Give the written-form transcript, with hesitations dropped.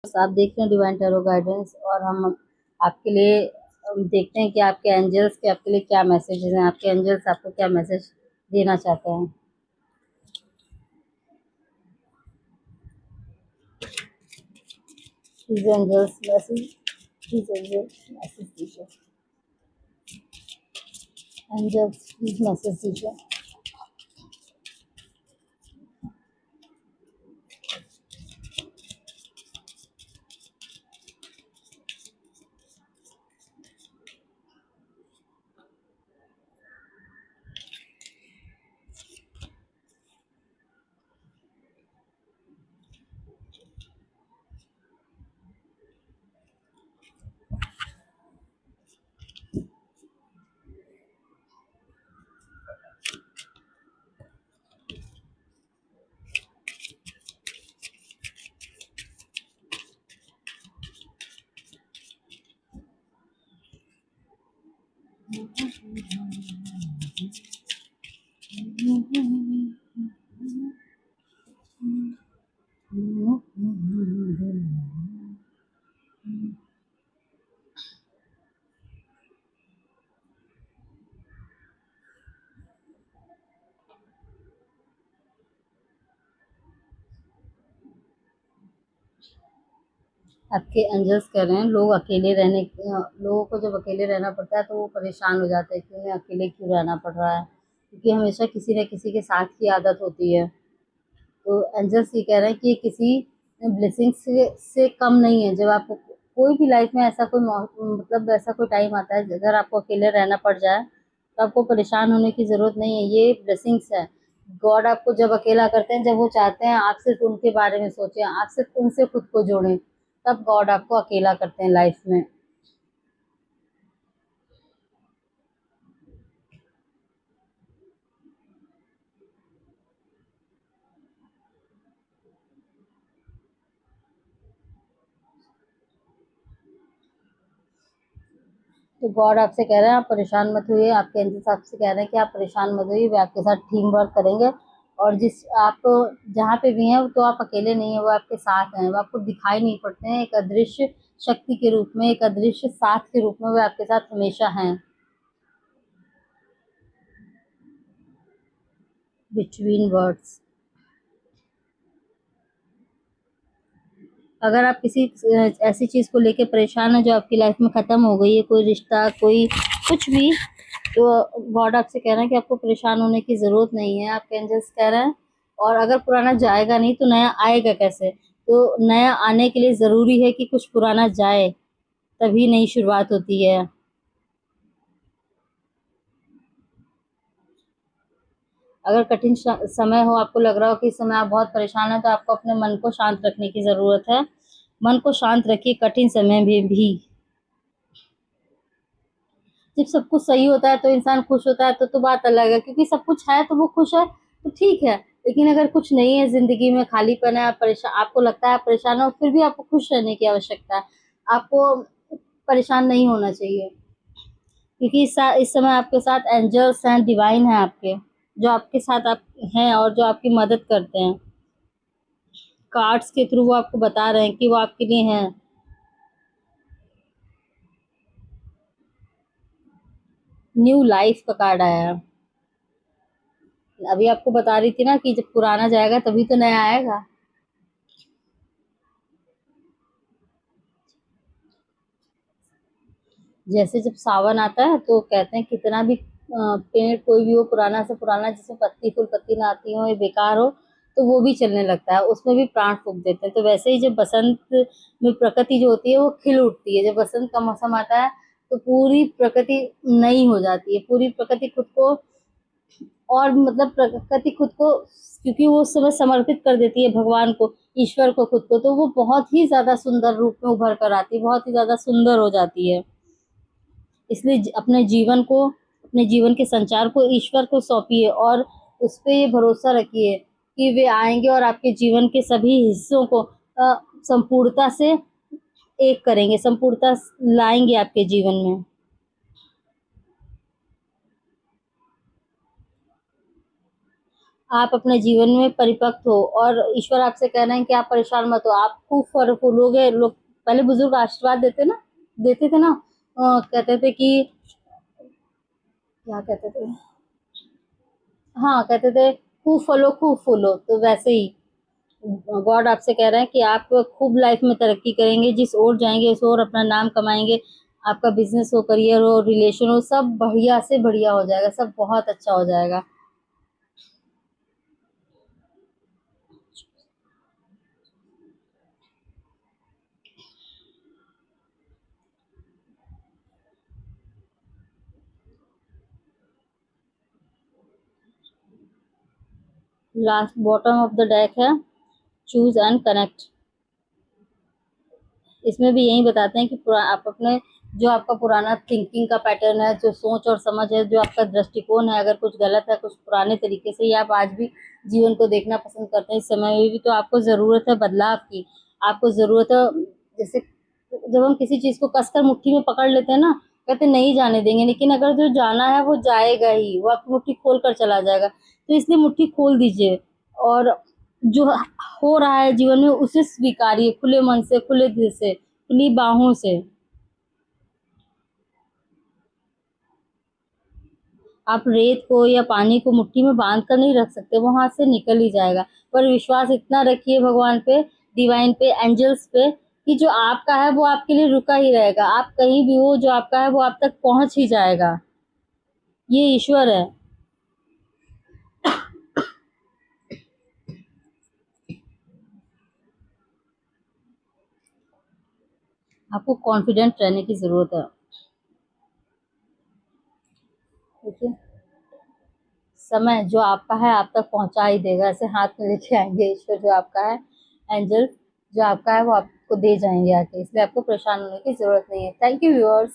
बस आप देख रहे हैं डिवाइन टैरो गाइडेंस और हम आपके लिए देखते हैं कि आपके एंजल्स के आपके लिए क्या मैसेजेस हैं। आपके एंजल्स आपको क्या मैसेज देना चाहते हैं। Please angels message, please angels message दीजिए। एंजल्स प्लीज मैसेज दीजिए। आपके एंजल्स कह रहे हैं लोगों को जब अकेले रहना पड़ता है तो वो परेशान हो जाते हैं कि उन्हें अकेले क्यों रहना पड़ रहा है, क्योंकि हमेशा किसी न किसी के साथ की आदत होती है। तो एंजल्स ये कह रहे हैं कि ये किसी ब्लेसिंग से कम नहीं है। जब आपको कोई भी लाइफ में ऐसा मतलब ऐसा कोई टाइम आता है अगर आपको अकेले रहना पड़ जाए तो आपको परेशान होने की ज़रूरत नहीं है, ये ब्लेसिंग्स है। गॉड आपको जब अकेला करते हैं, जब वो चाहते हैं आप सिर्फ उनके बारे में सोचें, आप सिर्फ उनसे खुद को जोड़ें, तब गॉड आपको अकेला करते हैं लाइफ में। तो गॉड आपसे कह रहे हैं आप परेशान मत होइए। आपके एंजल्स आपसे कह रहे हैं कि आप परेशान मत होइए, वे आपके साथ टीम वर्क करेंगे। और जिस आप जहाँ पे भी हैं तो आप अकेले नहीं हैं, वो आपके साथ हैं। वो आपको दिखाई नहीं पड़ते हैं, एक अदृश्य शक्ति के रूप में, एक अदृश्य साथ के रूप में वो आपके साथ हमेशा हैं। बिटवीन वर्ड्स, अगर आप किसी ऐसी चीज़ को लेके परेशान हैं जो आपकी लाइफ में ख़त्म हो गई है, कोई रिश्ता, कोई कुछ भी, तो गॉड आपसे कह रहे हैं कि आपको परेशान होने की ज़रूरत नहीं है। आपके एंजल्स कह रहे हैं और अगर पुराना जाएगा नहीं तो नया आएगा कैसे। तो नया आने के लिए ज़रूरी है कि कुछ पुराना जाए, तभी नई शुरुआत होती है। अगर कठिन समय हो, आपको लग रहा हो कि इस समय आप बहुत परेशान हैं, तो आपको अपने मन को शांत रखने की ज़रूरत है। मन को शांत रखिए कठिन समय में भी। जब सब कुछ सही होता है तो इंसान खुश होता है, तो बात अलग है, क्योंकि सब कुछ है तो वो खुश है, तो ठीक है। लेकिन अगर कुछ नहीं है ज़िंदगी में, खालीपन है, आप परेशान, आपको लगता है आप परेशान हो, फिर भी आपको खुश रहने की आवश्यकता है। आपको परेशान नहीं होना चाहिए, क्योंकि इस समय आपके साथ एंजल्स हैं, डिवाइन हैं आपके, जो आपके साथ आप हैं और जो आपकी मदद करते हैं। कार्ड्स के थ्रू वो आपको बता रहे हैं कि वो आपके लिए हैं। न्यू लाइफ का कार्ड आया है। अभी आपको बता रही थी ना कि जब पुराना जाएगा तभी तो नया आएगा। जैसे जब सावन आता है तो कहते हैं कितना भी पेड़ कोई भी हो, पुराना से पुराना, जिसमें पत्ती फूल पत्ती ना आती हो, ये बेकार हो, तो वो भी चलने लगता है, उसमें भी प्राण फूंक देते हैं। तो वैसे ही जब बसंत में प्रकृति जो होती है वो खिल उठती है। जब बसंत का मौसम आता है तो पूरी प्रकृति नई हो जाती है, पूरी प्रकृति खुद को, और मतलब प्रकृति खुद को, क्योंकि वो उस समय समर्पित कर देती है भगवान को, ईश्वर को, खुद को, तो वो बहुत ही ज्यादा सुंदर रूप में उभर कर आती है, बहुत ही ज्यादा सुंदर हो जाती है। इसलिए अपने जीवन के संचार को ईश्वर को सौंपिए और उस पे ये भरोसा रखिए कि वे आएंगे और आपके जीवन के सभी हिस्सों को संपूर्णता से एक करेंगे, संपूर्णता लाएंगे आपके जीवन में। आप अपने जीवन में परिपक्व हो, और ईश्वर आपसे कह रहे हैं कि आप परेशान मत हो, आप खूब फल फूलोगे। लोग पहले बुजुर्ग आशीर्वाद देते थे ना, कहते थे कि क्या कहते थे, हाँ कहते थे खूब फलो खूब फूलो, तो वैसे ही गॉड आपसे कह रहे हैं कि आप खूब लाइफ में तरक्की करेंगे, जिस ओर जाएंगे उस ओर अपना नाम कमाएंगे। आपका बिजनेस हो, करियर हो, रिलेशन हो, सब बढ़िया से बढ़िया हो जाएगा, सब बहुत अच्छा हो जाएगा। Last bottom of the deck है, चूज एंड कनेक्ट। इसमें भी यही बताते हैं कि आप अपने जो आपका पुराना थिंकिंग का पैटर्न है, जो सोच और समझ है, जो आपका दृष्टिकोण है, अगर कुछ गलत है, कुछ पुराने तरीके से ही आप आज भी जीवन को देखना पसंद करते हैं, इस समय में भी तो आपको ज़रूरत है बदलाव की। आपको ज़रूरत है, जैसे जब हम किसी चीज़ को कसकर मुट्ठी में पकड़ लेते हैं ना, कहते नहीं जाने देंगे, लेकिन अगर जो जाना है वो जाएगा ही, वो आपकी मुट्ठी खोल कर चला जाएगा, तो इसलिए मुट्ठी खोल दीजिए। और जो हो रहा है जीवन में उसे स्वीकारिए, खुले मन से, खुले दिल से, खुली बाहों से। आप रेत को या पानी को मुट्ठी में बांध कर नहीं रख सकते, वो हाथ से निकल ही जाएगा। पर विश्वास इतना रखिए भगवान पे, डिवाइन पे, एंजल्स पे, कि जो आपका है वो आपके लिए रुका ही रहेगा। आप कहीं भी हो, जो आपका है वो आप तक पहुंच ही जाएगा। ये ईश्वर है। आपको कॉन्फिडेंट रहने की जरूरत है। ठीक है, समय जो आपका है आप तक पहुंचा ही देगा, ऐसे हाथ में लेके आएंगे ईश्वर जो आपका है, एंजल जो आपका है वो आपको दे जाएंगे आके, इसलिए आपको परेशान होने की जरूरत नहीं है। Thank you viewers.